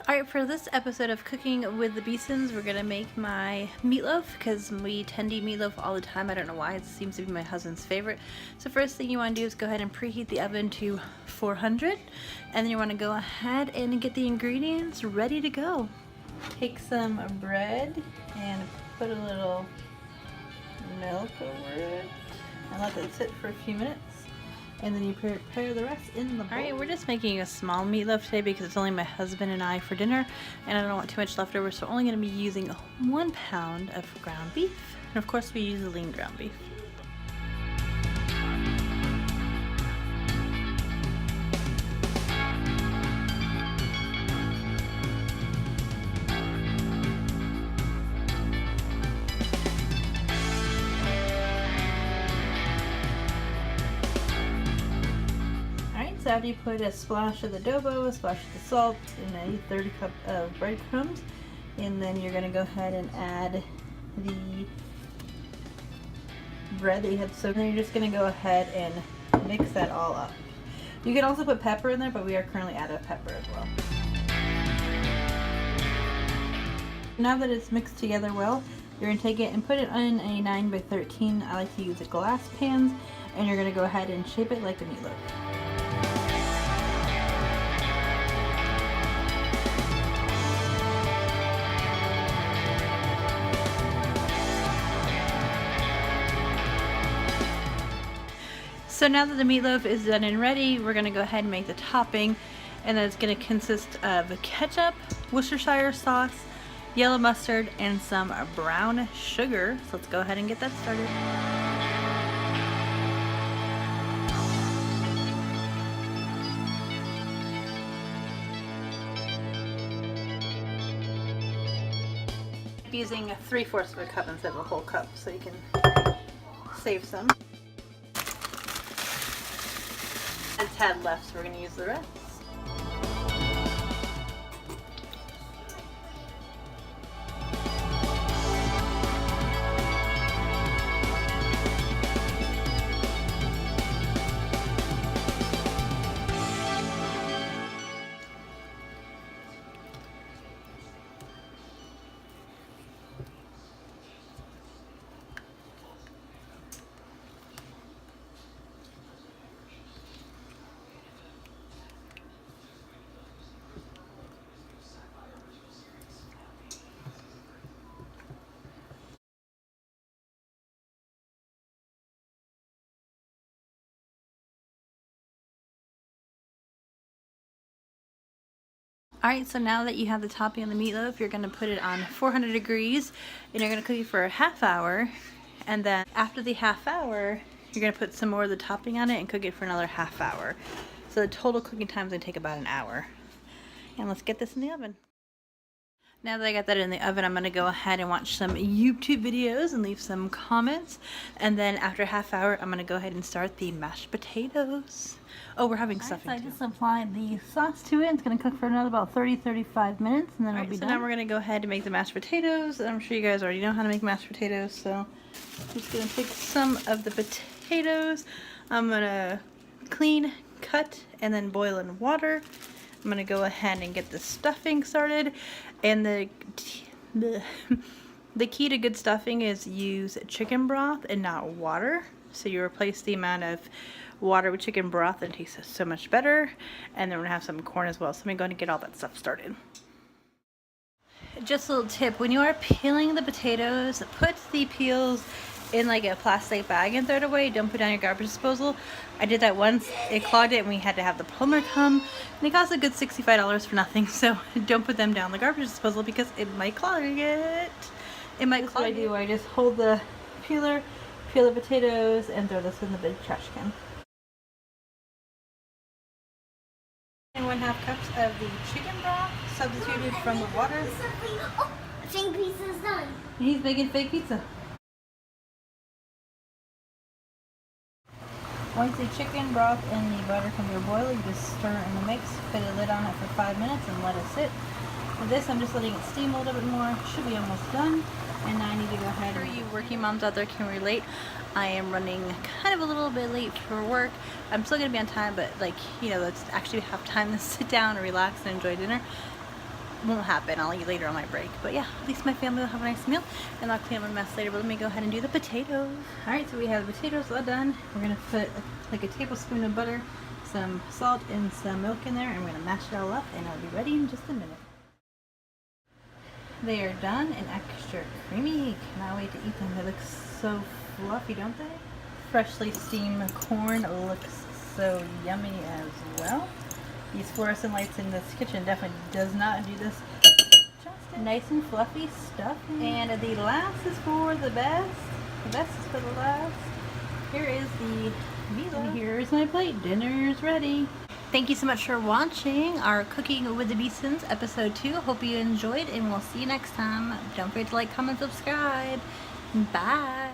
Alright, for this episode of Cooking with the Beasons, we're gonna make my meatloaf because we tend to eat meatloaf all the time. I don't know why, it seems to be my husband's favorite. So first thing you want to do is go ahead and preheat the oven to 400, and then you want to go ahead and get the ingredients ready to go. Take some bread and put a little milk over it and let it sit for a few minutes. And then you prepare the rest in the bowl. Alright, we're just making a small meatloaf today because it's only my husband and I for dinner, and I don't want too much left over, so I'm only going to be using 1 pound of ground beef. And of course we use lean ground beef. So after you put a splash of the adobo, a splash of the salt, and a 30 cup of breadcrumbs, and then you're going to go ahead and add the bread that you had soaked. And then you're just going to go ahead and mix that all up. You can also put pepper in there, but we are currently out of pepper as well. Now that it's mixed together well, you're going to take it and put it in a 9x13. I like to use a glass pans, and you're going to go ahead and shape it like a meatloaf. So now that the meatloaf is done and ready, we're going to go ahead and make the topping, and then it's going to consist of ketchup, Worcestershire sauce, yellow mustard, and some brown sugar. So let's go ahead and get that started. I'm using 3/4 of a cup instead of a whole cup so you can save some. A tad left, so we're going to use the rest. Alright, so now that you have the topping on the meatloaf, you're going to put it on 400 degrees, and you're going to cook it for a half hour, and then after the half hour, you're going to put some more of the topping on it and cook it for another half hour. So the total cooking time is going to take about an hour. And let's get this in the oven. Now that I got that in the oven, I'm going to go ahead and watch some YouTube videos and leave some comments. And then after a half hour, I'm going to go ahead and start the mashed potatoes. Oh, we're having stuffing too. I just applied the sauce to it. It's going to cook for another about 30-35 minutes, and then it'll be done. Now we're going to go ahead and make the mashed potatoes. I'm sure you guys already know how to make mashed potatoes, so I'm just going to take some of the potatoes. I'm going to clean, cut, and then boil in water. I'm going to go ahead and get the stuffing started, and the key to good stuffing is use chicken broth and not water. So you replace the amount of water with chicken broth, and it tastes so much better. And then we're going to have some corn as well, so I'm going to go and get all that stuff started. Just a little tip, when you are peeling the potatoes, put the peels in like a plastic bag and throw it away. Don't put down your garbage disposal. I did that once, it clogged it, and we had to have the plumber come, and it cost a good $65 for nothing. So don't put them down the garbage disposal because it might clog it. It might clog it. What I do, I just hold the peeler, peel the potatoes, and throw this in the big trash can. And 1/2 cups of the chicken broth substituted from the water. Oh, fake pizza's done. He's making fake pizza. Once the chicken broth and the butter come to a boil, you just stir it in the mix, put a lid on it for 5 minutes, and let it sit. For this, I'm just letting it steam a little bit more. Should be almost done. And now I need to go ahead. For you working moms out there can relate, I am running kind of a little bit late for work. I'm still going to be on time, but like, you know, let's actually have time to sit down and relax and enjoy dinner. won't happen. I'll eat later on my break. But yeah, at least my family will have a nice meal, and I'll clean up my mess later. But let me go ahead and do the potatoes. Alright, so we have the potatoes all done. We're going to put like a tablespoon of butter, some salt, and some milk in there, and we're going to mash it all up, and it'll be ready in just a minute. They are done and extra creamy. Cannot wait to eat them. They look so fluffy, don't they? Freshly steamed corn looks so yummy as well. These fluorescent lights in this kitchen definitely does not do this justice. Nice and fluffy stuff. And the last is for the best. The best is for the last. Here is the meatloaf. And here's my plate. Dinner's ready. Thank you so much for watching our Cooking with the Beasons episode 2. Hope you enjoyed, and we'll see you next time. Don't forget to like, comment, subscribe. Bye.